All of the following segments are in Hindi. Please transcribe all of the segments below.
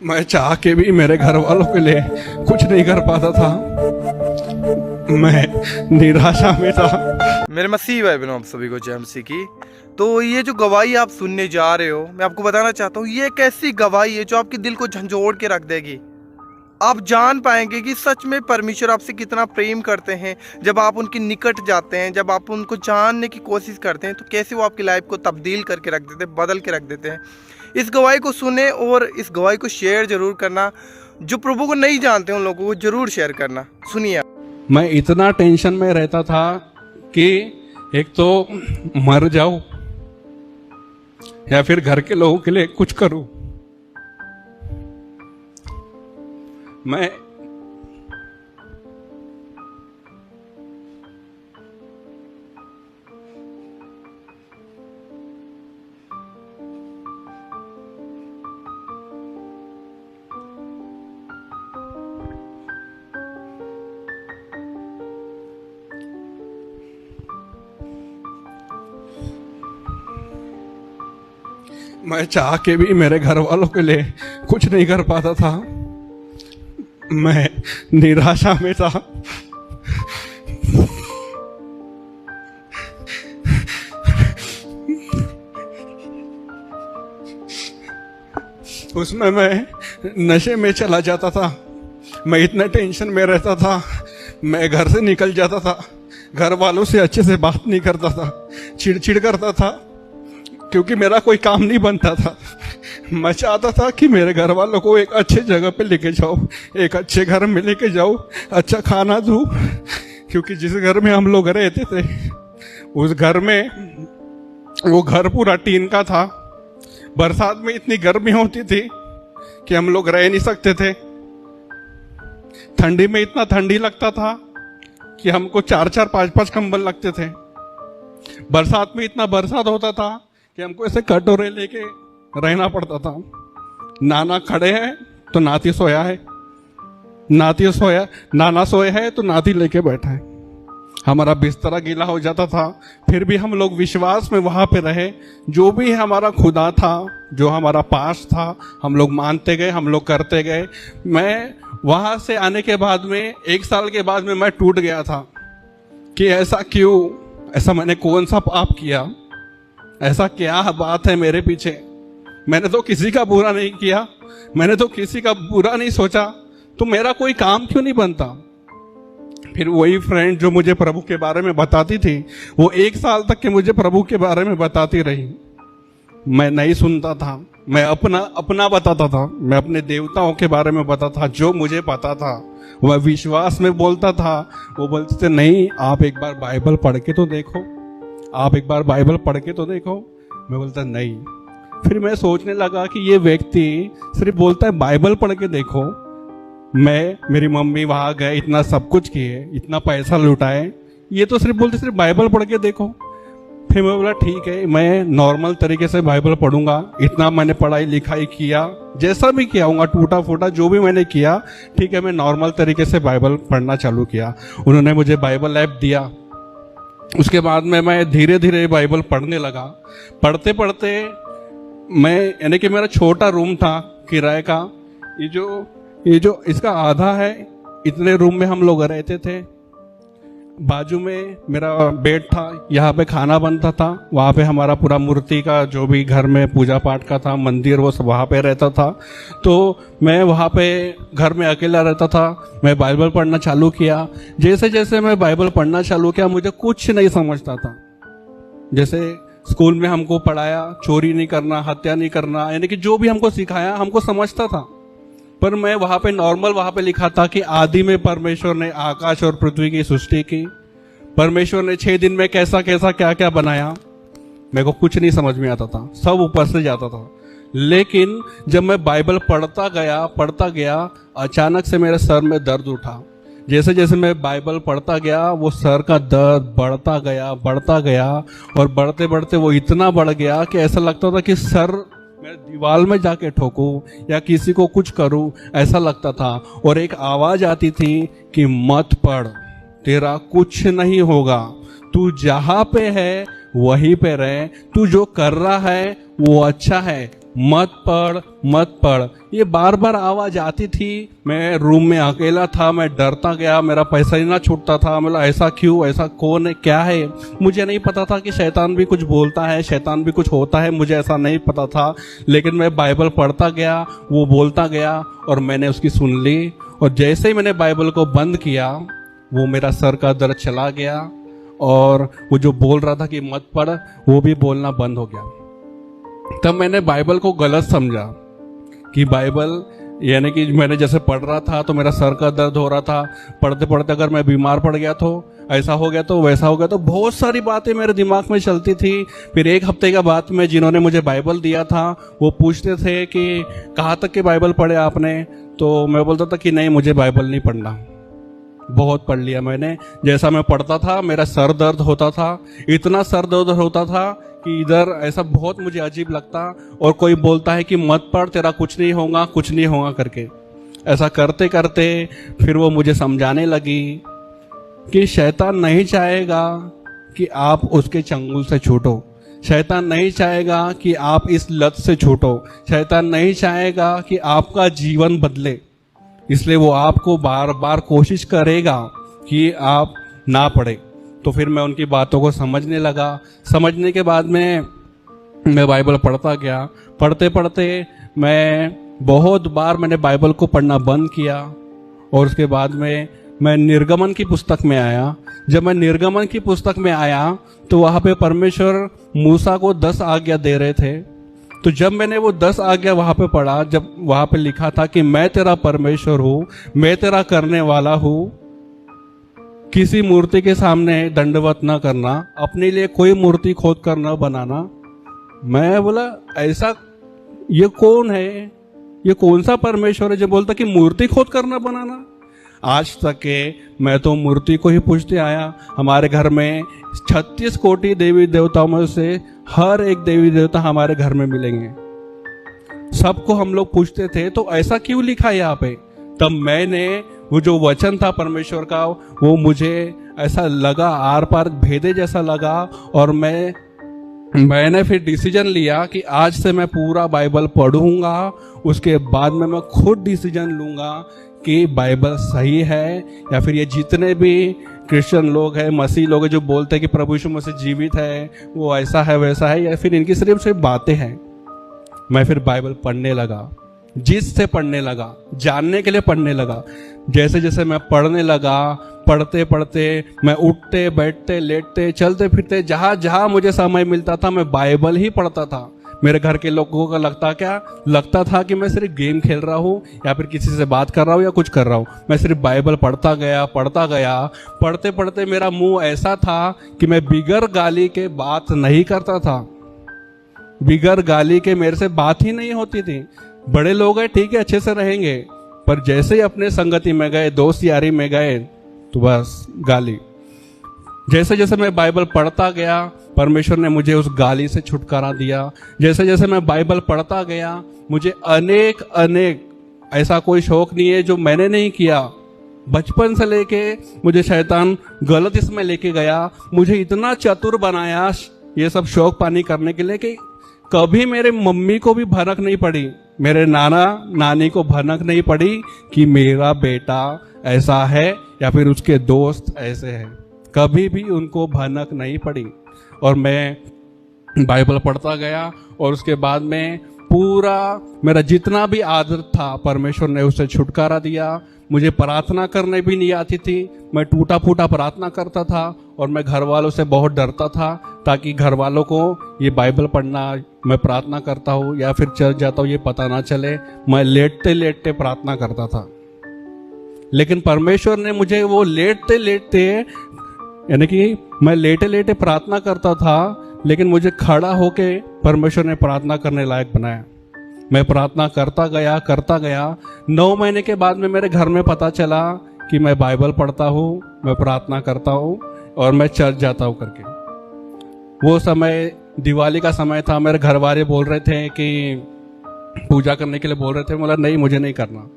मैं चाह के भी मेरे घर वालों के लिए कुछ नहीं कर पाता था। मैं निराशा में था। मेरे मसीह भाई बहनों, आप सभी को जय मसीह की। तो ये जो गवाही आप सुनने जा रहे हो, मैं आपको बताना चाहता हूँ, ये एक ऐसी गवाही है जो आपके दिल को झंझोड़ के रख देगी। आप जान पाएंगे कि सच में परमेश्वर आपसे कितना प्रेम करते हैं। जब आप उनके निकट जाते हैं, जब आप उनको जानने की कोशिश करते हैं, तो कैसे वो आपकी लाइफ को तब्दील करके रख देते हैं, बदल के रख देते हैं। इस गवाही को सुने और इस गवाही को शेयर जरूर करना। जो प्रभु को नहीं जानते उन लोगों को जरूर शेयर करना। सुनिए। मैं इतना टेंशन में रहता था कि एक तो मर जाऊं या फिर घर के लोगों के लिए कुछ करूं। मैं मैं चाह के भी मेरे घर वालों के लिए कुछ नहीं कर पाता था। मैं निराशा में था। उसमें मैं नशे में चला जाता था। मैं इतने टेंशन में रहता था। मैं घर से निकल जाता था, घर वालों से अच्छे से बात नहीं करता था, चिड़चिड़ करता था क्योंकि मेरा कोई काम नहीं बनता था। मैं चाहता था कि मेरे घर वालों को एक अच्छे जगह पे लेके जाओ, एक अच्छे घर में लेके जाओ, अच्छा खाना दूँ, क्योंकि जिस घर में हम लोग रहते थे उस घर में, वो घर पूरा टीन का था। बरसात में इतनी गर्मी होती थी कि हम लोग रह नहीं सकते थे। ठंडी में इतना ठंडी लगता था कि हमको 4-4, 5-5 कंबल लगते थे। बरसात में इतना बरसात होता था कि हमको ऐसे कटोरे लेके रहना पड़ता था। नाना खड़े हैं तो नाती सोया है, नाती सोया, नाना सोया है तो नाती लेके बैठा है। हमारा बिस्तरा गीला हो जाता था, फिर भी हम लोग विश्वास में वहां पे रहे। जो भी हमारा खुदा था, जो हमारा पास था, हम लोग मानते गए, हम लोग करते गए। मैं वहां से आने के बाद में 1 साल के बाद में मैं टूट गया था कि ऐसा क्यों, ऐसा मैंने कौन सा पाप किया, ऐसा क्या बात है मेरे पीछे। मैंने तो किसी का बुरा नहीं किया, मैंने तो किसी का बुरा नहीं सोचा, तो मेरा कोई काम क्यों नहीं बनता। फिर वही फ्रेंड जो मुझे प्रभु के बारे में बताती थी, वो 1 साल तक के मुझे प्रभु के बारे में बताती रही। मैं नहीं सुनता था, मैं अपना बताता था, मैं अपने देवताओं के बारे में बताता था। जो मुझे पता था वह विश्वास में बोलता था। वो बोलते थे नहीं, आप एक बार बाइबल पढ़ के तो देखो, आप एक बार बाइबल पढ़ के तो देखो। मैं बोलता नहीं। फिर मैं सोचने लगा कि ये व्यक्ति सिर्फ बोलता है बाइबल पढ़ के देखो। मेरी मम्मी वहां गए, इतना सब कुछ किए, इतना पैसा लुटाए, ये तो सिर्फ बोलते सिर्फ बाइबल पढ़ के देखो। फिर मैं बोला ठीक है, मैं नॉर्मल तरीके से बाइबल पढ़ूंगा। इतना मैंने पढ़ाई लिखाई किया, जैसा भी किया हूँ, टूटा फूटा जो भी मैंने किया, ठीक है, मैं नॉर्मल तरीके से बाइबल पढ़ना चालू किया। उन्होंने मुझे बाइबल ऐप दिया। उसके बाद में मैं धीरे धीरे बाइबल पढ़ने लगा। पढ़ते पढ़ते मैं, यानी कि मेरा छोटा रूम था किराए का, ये जो इसका आधा है, इतने रूम में हम लोग रहते थे। बाजू में मेरा बेड था, यहाँ पे खाना बनता था, वहाँ पे हमारा पूरा मूर्ति का जो भी घर में पूजा पाठ का था, मंदिर, वो सब वहाँ पे रहता था। तो मैं वहाँ पे घर में अकेला रहता था। मैं बाइबल पढ़ना चालू किया। जैसे जैसे मैं बाइबल पढ़ना चालू किया, मुझे कुछ नहीं समझता था। जैसे स्कूल में हमको पढ़ाया चोरी नहीं करना, हत्या नहीं करना, यानी कि जो भी हमको सिखाया हमको समझता था। पर मैं वहां पे नॉर्मल, वहां पे लिखा था कि आदि में परमेश्वर ने आकाश और पृथ्वी की सृष्टि की। परमेश्वर ने 6 दिन में कैसा कैसा क्या क्या बनाया। मेरे को कुछ नहीं समझ में आता था, सब ऊपर से जाता था। लेकिन जब मैं बाइबल पढ़ता गया, अचानक से मेरे सर में दर्द उठा। जैसे जैसे मैं बाइबल पढ़ता गया, वो सर का दर्द बढ़ता गया और बढ़ते बढ़ते वो इतना बढ़ गया कि ऐसा लगता था कि सर मैं दीवार में जाके ठोकूं या किसी को कुछ करूं, ऐसा लगता था। और एक आवाज आती थी कि मत पढ़, तेरा कुछ नहीं होगा, तू जहां पे है वहीं पे रहे, तू जो कर रहा है वो अच्छा है, मत पढ़ मत पढ़, ये बार बार आवाज आती थी। मैं रूम में अकेला था, मैं डरता गया, मेरा पैसा ही ना छूटता था। मतलब ऐसा क्यों, ऐसा कौन है, क्या है? मुझे नहीं पता था कि शैतान भी कुछ बोलता है, शैतान भी कुछ होता है, मुझे ऐसा नहीं पता था। लेकिन मैं बाइबल पढ़ता गया, वो बोलता गया और मैंने उसकी सुन ली। और जैसे ही मैंने बाइबल को बंद किया, वो मेरा सर का दर्द चला गया और वो जो बोल रहा था कि मत पढ़, वो भी बोलना बंद हो गया। तब मैंने बाइबल को गलत समझा कि बाइबल यानी कि मैंने जैसे पढ़ रहा था तो मेरा सर का दर्द हो रहा था, पढ़ते पढ़ते अगर मैं बीमार पड़ गया तो ऐसा हो गया, तो वैसा हो गया। तो बहुत सारी बातें मेरे दिमाग में चलती थी। फिर एक हफ्ते के बाद में जिन्होंने मुझे बाइबल दिया था वो पूछते थे कि कहाँ तक के बाइबल पढ़े आपने, तो मैं बोलता था कि नहीं, मुझे बाइबल नहीं पढ़ना, बहुत पढ़ लिया मैंने। जैसा मैं पढ़ता था मेरा सर दर्द होता था, इतना सर दर्द होता था कि इधर ऐसा बहुत मुझे अजीब लगता। और कोई बोलता है कि मत पढ़, तेरा कुछ नहीं होगा, कुछ नहीं होगा करके। ऐसा करते करते फिर वो मुझे समझाने लगी कि शैतान नहीं चाहेगा कि आप उसके चंगुल से छूटो, शैतान नहीं चाहेगा कि आप इस लत से छूटो, शैतान नहीं चाहेगा कि आपका जीवन बदले। इसलिए वो आपको बार बार कोशिश करेगा कि आप ना पढ़े। तो फिर मैं उनकी बातों को समझने लगा। समझने के बाद में मैं बाइबल पढ़ता गया। पढ़ते पढ़ते मैं बहुत बार मैंने बाइबल को पढ़ना बंद किया। और उसके बाद में मैं निर्गमन की पुस्तक में आया। जब मैं निर्गमन की पुस्तक में आया तो वहाँ पे परमेश्वर मूसा को 10 आज्ञा दे रहे थे। तो जब मैंने वो 10 आज्ञा वहाँ पे पढ़ा, जब वहाँ पे लिखा था कि मैं तेरा परमेश्वर हूँ, मैं तेरा करने वाला हूँ, किसी मूर्ति के सामने दंडवत न करना, अपने लिए कोई मूर्ति खोद कर न बनाना। मैं बोला ऐसा, ये कौन है, ये कौन सा परमेश्वर है जो बोलता कि मूर्ति खोद करना बनाना? आज तक के मैं तो मूर्ति को ही पूजते आया। हमारे घर में 36 कोटि देवी देवताओं में से हर एक देवी देवता हमारे घर में मिलेंगे, सबको हम लोग पूछते थे। तो ऐसा क्यों लिखा है यहाँ पे? तब मैंने वो जो वचन था परमेश्वर का, वो मुझे ऐसा लगा, आर पार भेदे जैसा लगा। और मैंने फिर डिसीजन लिया कि आज से मैं पूरा बाइबल पढ़ूंगा। उसके बाद में मैं खुद डिसीजन लूंगा कि बाइबल सही है या फिर ये जितने भी क्रिश्चियन लोग हैं, मसीह लोग हैं जो बोलते हैं कि प्रभु यीशु मसीह जीवित है, वो ऐसा है वैसा है, या फिर इनकी सिर्फ बातें हैं। मैं फिर बाइबल पढ़ने लगा, जिद से पढ़ने लगा, जानने के लिए पढ़ने लगा। जैसे जैसे मैं पढ़ने लगा, पढ़ते पढ़ते मैं उठते बैठते लेटते चलते फिरते जहाँ जहाँ मुझे समय मिलता था मैं बाइबल ही पढ़ता था। मेरे घर के लोगों को लगता था कि मैं सिर्फ गेम खेल रहा हूँ या फिर किसी से बात कर रहा हूँ या कुछ कर रहा हूँ। मैं सिर्फ बाइबल पढ़ता गया। पढ़ते पढ़ते मेरा मुंह ऐसा था कि मैं बिगर गाली के बात नहीं करता था। बिगर गाली के मेरे से बात ही नहीं होती थी। बड़े लोग हैं, ठीक है, अच्छे से रहेंगे, पर जैसे ही अपने संगति में गए, दोस्त यारी में गए, तो बस गाली। जैसे जैसे मैं बाइबल पढ़ता गया, परमेश्वर ने मुझे उस गाली से छुटकारा दिया। जैसे जैसे मैं बाइबल पढ़ता गया, मुझे अनेक ऐसा कोई शौक नहीं है जो मैंने नहीं किया। बचपन से लेके मुझे शैतान गलत इसमें लेके गया, मुझे इतना चतुर बनाया ये सब शौक पानी करने के लिए कि कभी मेरे मम्मी को भी भनक नहीं पड़ी, मेरे नाना नानी को भनक नहीं पड़ी कि मेरा बेटा ऐसा है या फिर उसके दोस्त ऐसे हैं। कभी भी उनको भनक नहीं पड़ी। और मैं बाइबल पढ़ता गया और उसके बाद में पूरा मेरा जितना भी आदत था परमेश्वर ने उससे छुटकारा दिया। मुझे प्रार्थना करने भी नहीं आती थी, मैं टूटा फूटा प्रार्थना करता था और मैं घर वालों से बहुत डरता था ताकि घर वालों को ये बाइबल पढ़ना, मैं प्रार्थना करता हूँ या फिर चर्च जाता हूँ, ये पता ना चले। मैं लेटते लेटते प्रार्थना करता था, लेकिन परमेश्वर ने मुझे वो लेटते लेटते, यानी कि मैं लेटे लेटे प्रार्थना करता था, लेकिन मुझे खड़ा होके परमेश्वर ने प्रार्थना करने लायक बनाया। मैं प्रार्थना करता गया। 9 महीने के बाद में मेरे घर में पता चला कि मैं बाइबल पढ़ता हूँ, मैं प्रार्थना करता हूँ और मैं चर्च जाता हूँ करके। वो समय दिवाली का समय था। मेरे घर वाले बोल रहे थे कि पूजा करने के लिए बोल रहे थे। बोला नहीं, मुझे नहीं करना।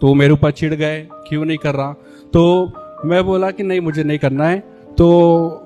तो मेरे ऊपर चिढ़ गए, क्यों नहीं कर रहा? तो मैं बोला कि नहीं, मुझे नहीं करना है। तो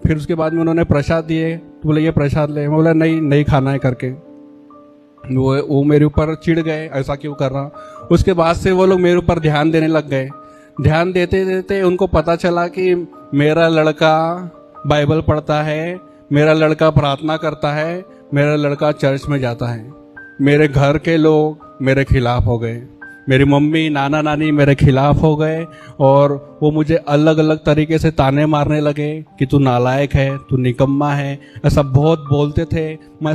फिर उसके बाद में उन्होंने प्रसाद दिए, तो बोले ये प्रसाद ले। मैं बोला नहीं खाना है करके। वो मेरे ऊपर चिढ़ गए, ऐसा क्यों कर रहा। उसके बाद से वो लोग मेरे ऊपर ध्यान देने लग गए। ध्यान देते देते उनको पता चला कि मेरा लड़का बाइबल पढ़ता है, मेरा लड़का प्रार्थना करता है, मेरा लड़का चर्च में जाता है। मेरे घर के लोग मेरे खिलाफ हो गए, मेरी मम्मी नाना नानी मेरे खिलाफ हो गए और वो मुझे अलग अलग तरीके से ताने मारने लगे कि तू नालायक है, तू निकम्मा है, ऐसा बहुत बोलते थे। मैं